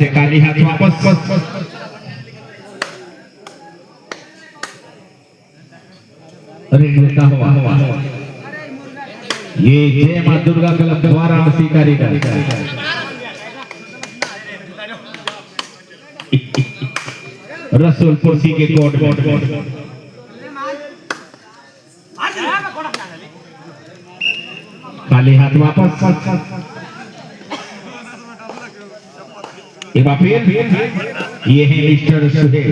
से काली हाथ वापस। रेडियो हुआ ये जय मां दुर्गा क्लब वाराणसी का रीडर रसूलपुर सी के कोर्ट काली हाथ वापस। एक बार फिर ये है मिस्टर सुहेल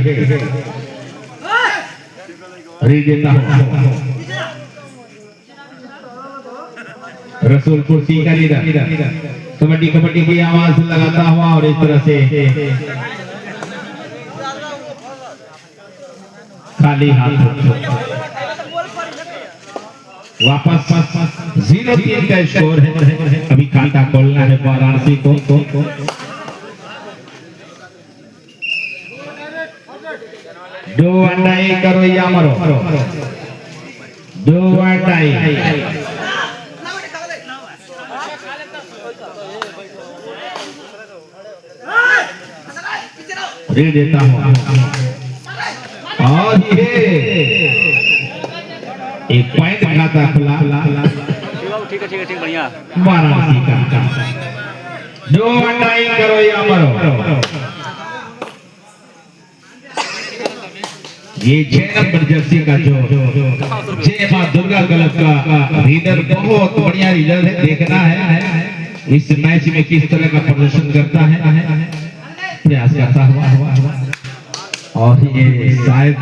री देता हूं रसूलपुर सी का लीडर कबड्डी कबड्डी की आवाज लगाता हुआ और इस तरह से खाली हाथ वापस 0-3 का स्कोर है। अभी खाता खोलना है वाराणसी को। दो अंडाई करो या मरो, दो अंडाई दे देता हूँ और ये एक पॉइंट खाता खुला। ठीक है बढ़िया। वाराणसी का दो अंडाई करो या मरो। ये 6 नंबर जर्सी का जो जय मां दुर्गा क्लब का रीडर बहुत बढ़िया रीडर है। देखना है इस मैच में किस तरह का प्रदर्शन करता है। प्रयास करता हुआ और ये शायद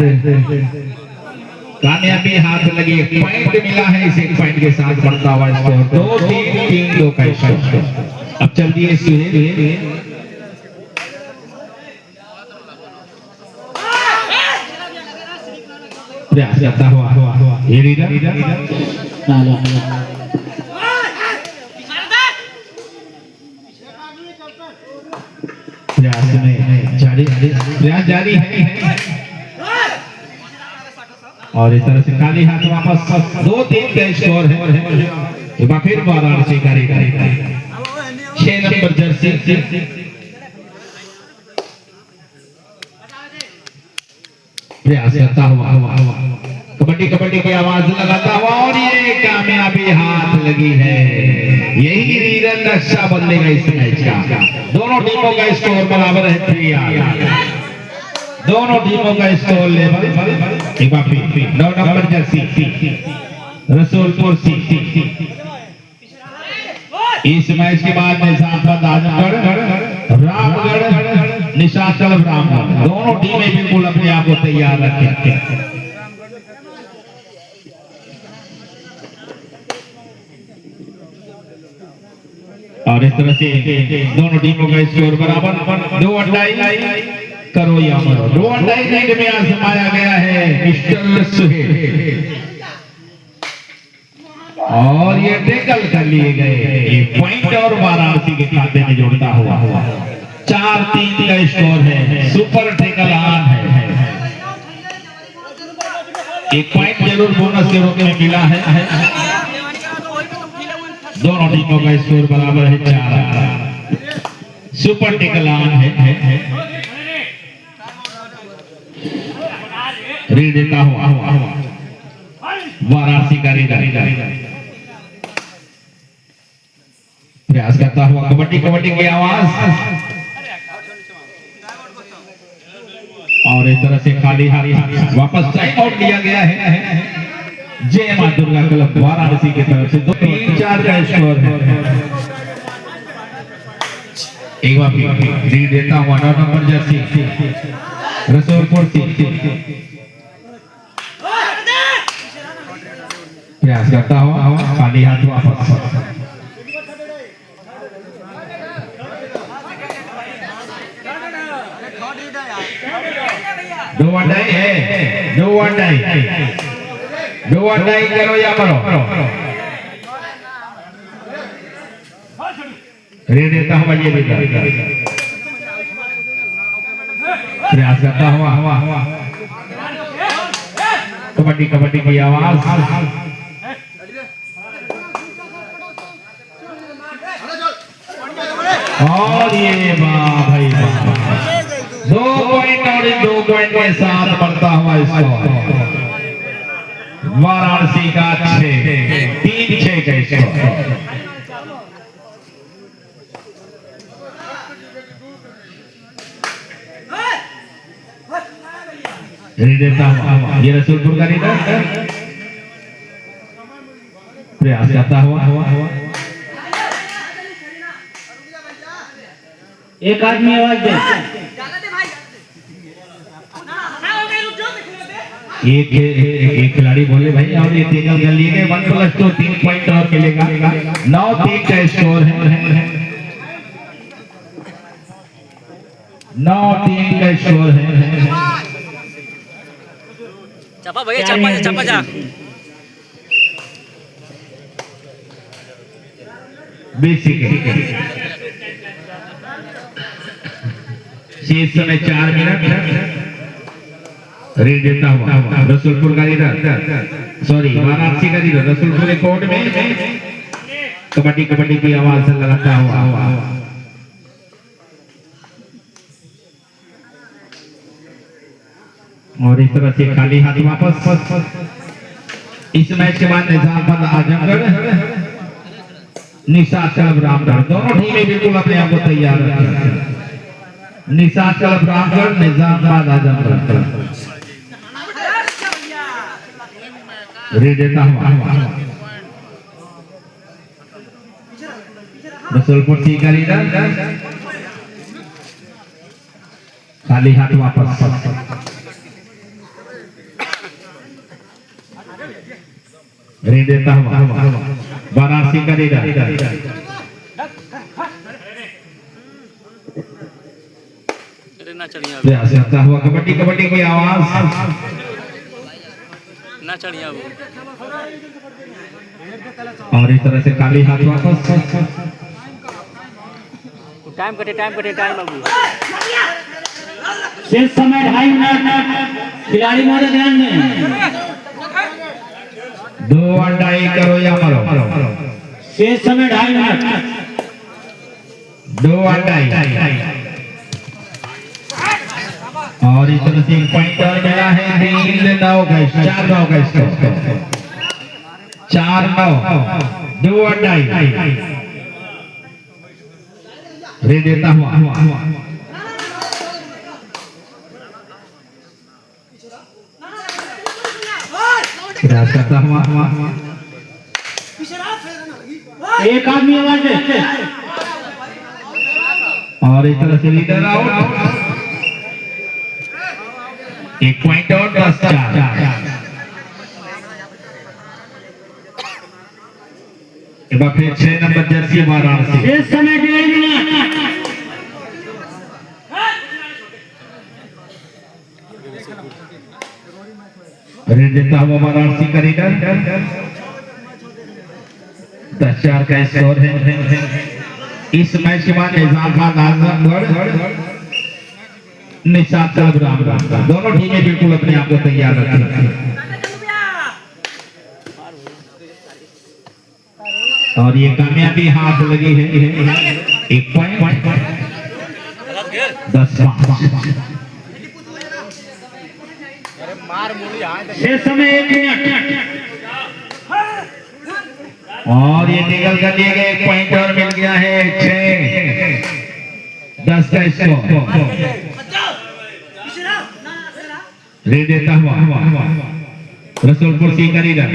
कामयाबी हाथ लगी। एक पॉइंट मिला है। इस एक पॉइंट के साथ बढ़ता हुआ स्कोर 2-3 का स्कोर। अब चल दिए सुहेल प्रयास करता हुआ ये रीडर प्रयास में प्रयास जारी है और इस तरह से काली हाथ वापस 2-3 का स्कोर है। एक बार फिर वाराणसी का रीडर 6 नंबर जर्सी प्रयास करता हुआ कबड्डी कबड्डी की आवाज लगाता हुआ और ये कामयाबी हाथ लगी है। यही रीडर नक्शा बदलेगा इस मैच का। दोनों टीमों का स्कोर बराबर है 3। दोनों टीमों का स्कोर लेवल। एक बार फिर 9 नंबर जर्सी रसूलपुर सी। इस मैच के बाद निशानबंद आजमगढ़ रामगढ़ निशान क्लब रामगढ़ दोनों टीमें बिल्कुल अपने आप को तैयार रखें। और इस तरह से दोनों टीमों का स्कोर बराबर 2 अंडाई करो या मरो। 2 अंडाई लीड में आजमाया गया है मिस्टर सुहेल और ये टैकल कर लिए गए। ये पॉइंट और वाराणसी के खाते में जोड़ता हुआ 4-3 का स्कोर है। सुपर टैकल ऑन है। एक पॉइंट जरूर बोनस के रूप में मिला है। दोनों टीमों का स्कोर बराबर है 4। सुपर टैकल ऑन है। रीड देता हुआ वाराणसी का रीडर प्रयास करता हुआ कबड्डी कबड्डी की आवाज और इस तरह से खाली हाथ वापस टाइम आउट लिया गया है। जय मां दुर्गा क्लब वाराणसी की तरफ से 2-3-4 का स्कोर है। एक बार लीड देता हुआ 9 नंबर जर्सी रसूलपुर सी। प्रयास करता हुआ खाली हाथ वापस। दो अंडाई है। 2 अंडाई करो या मरो। रे देता हुआ ये प्रयास करता हुआ कबड्डी कबड्डी की आवाज और ये वाह भाई वाह। पॉइंट के साथ बढ़ता हुआ स्कोर वाराणसी का 3-6 का स्कोर। ये रसूलपुर का रीडर प्रयास करता हुआ एक आदमी आवाज दे। एक खिलाड़ी बोले भाई और ये तीनों कर लिए गए 1+2 3 पॉइंट और मिलेगा। 9-3 का स्कोर है। 9-3 का स्कोर है। चापा भैया चापा चापा जा बेसिक शेष समय 4 मिनट। रेड देता हुआ रसूलपुर का लीडर सॉरी वाराणसी का लीडर रसूलपुर कोर्ट में कबड्डी कबड्डी की आवाज से लगाता हुआ और इस तरह से खाली हाथ वापस। इस मैच के बाद निजामाबाद आजमगढ़ निशाद क्लब रामगढ़ दोनों टीमें बिल्कुल अपने आप को तैयार रखें। निशाद क्लब रामगढ़ निजामाबाद आजमगढ़ रेड देता हुआ रसूलपुर सी का लीडर खाली हाथ वापस। रेड देता हुआ वाराणसी का लीडर ना चढ़िया प्रयास करता हुआ कबड्डी कबड्डी की आवाज ना चढ़िया वो और इस तरह से खाली हाथ वापस। टाइम कटे बाबू। शेष समय 2.5 मिनट। खिलाड़ी मोड़े ध्यान दें। 2 अंडा एक करो या मरो। शेष समय 2.5 मिनट। 2 अंडा और इस तरह से एक पॉइंट और मिला है। 3-9 का 4-9 का स्कोर 4-9 2 अंडा रेड देता हुआ प्रयास करता हुआ एक आदमी आवाज दे। और इस तरह से लीडर आउट। एक पॉइंट और 10-4। एक बार फिर 6 नंबर जर्सी वाराणसी। शेष समय 1.5 मिनट। रेड देता हुआ वाराणसी का लीडर 10-4 का स्कोर है। इस मैच के बाद निजामाबाद आजमगढ़ निशाद क्लब रामगढ़ दोनों टीमें बिल्कुल अपने आप को तैयार रखें। और ये कामयाबी हाथ लगी है। 1 पॉइंट 10-5। शेष समय 1 मिनट। और ये निकल कर लिए गए 1 पॉइंट और मिल गया है। 6-10 का स्कोर रेड देता हुआ रसूलपुर सी का लीडर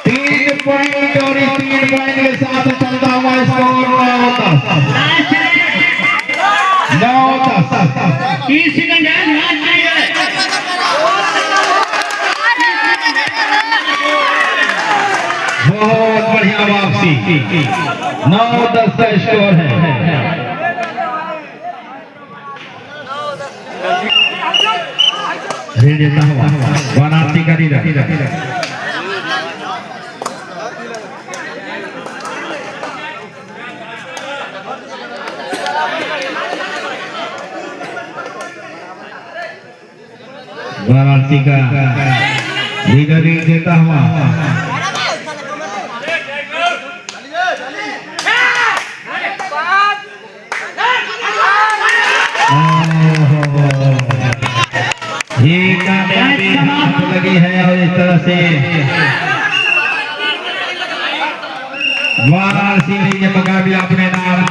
3 पॉइंट और 3 पॉइंट के साथ चलता हुआ स्कोर 9-10 30 सेकंड है। बहुत बढ़िया वापसी 9-10 का स्कोर है। रेड देता हुआ वाराणसी का लीडर वाराणसी का लीडर देता हुआ ये कामयाबी हाथ लगी है और इस तरह से वाराणसी ने ये मुकाबला अपने नाम